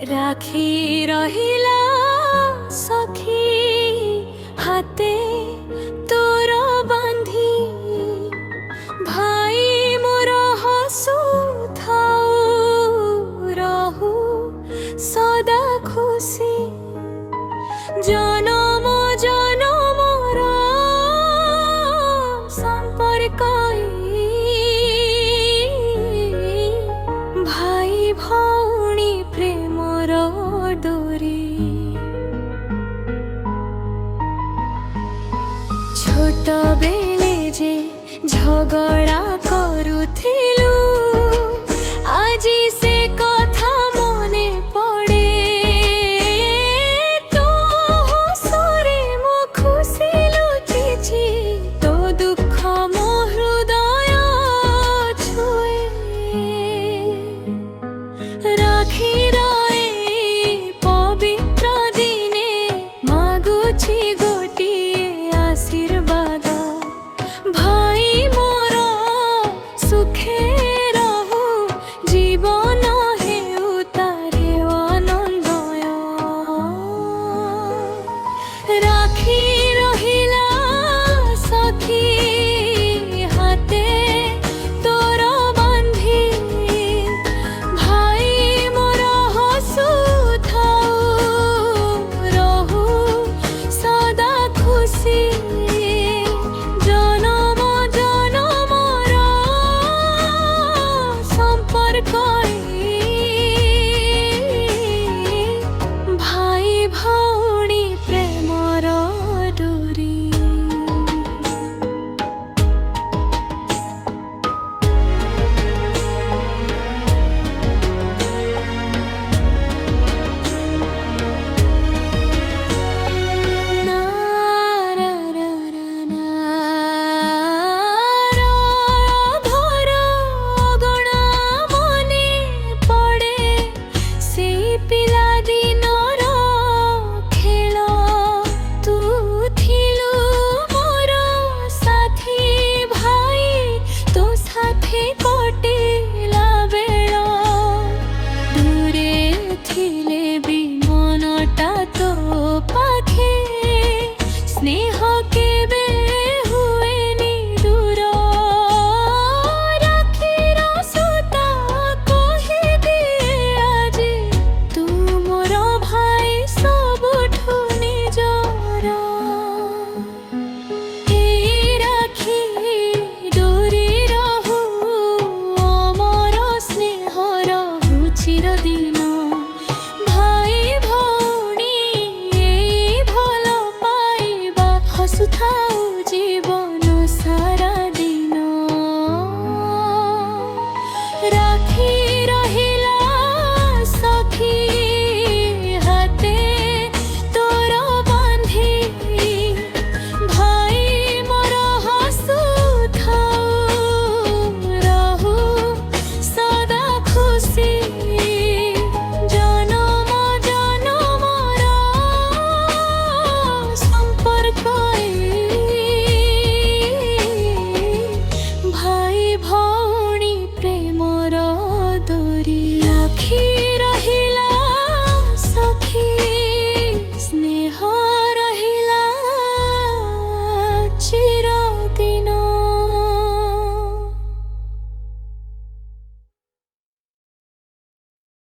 রাখি রহিলা সখী হাতে তোর বান্ধি ভাই মোর হসু থাও রহু সদা খুশি জনম জনমর সম্পর্ক ভাই ভৌণী প্রেমর ডোরি ছোট বেলে যে ঝগড়া করুথিলু আজি সে কথা মনে পড়ে তো হসরে মো খুশি লুচিছি তো দুঃখ মো হৃদয় ছুঁয়ে রাখি রয়ে পবিত্র দিনে মাগুছি গোটিয়ে আশীর্বাদ ভাই মোর সুখে রহু জীবন হেউ তারে আনন্দময় রাখি রহিলা সখী হাতে তোর বান্ধি ভাই মোর হসু থাও রহু সদা খুশি জনম জনমর সম্পর্ক ভাই ভৌণী প্রেমর ডোরি না রা রা রা না রা ধর গণা মনে পড়ে সেই পিলা দিনর খেল তু থিলু মোর সাথী ভাই তো সাথে কটিলা বেଳ দূরে থিলে বি মনটা তো পাখে স্নেহ কেবে হুয়েনি দূর রাখির সুতা কহি দিয়ে আজি তু মোর ভাই সবুঠু নিজর এই রাখি ডোরি রহু অমর স্নেহ রহু চিরদিন ভাই ভৌণী এই ভাল পাইবা হসুথাও জীবন সারা দিন রাখি রহিলা সখী হাতে তোর বান্ধি ভাই মোর হসু থাও রহু সদা খুশি জনম জনমর সম্পর্ক ভাই ভৌণী প্রেমর ডোরি রাখি রহিলা সখী স্নেহ রহিলা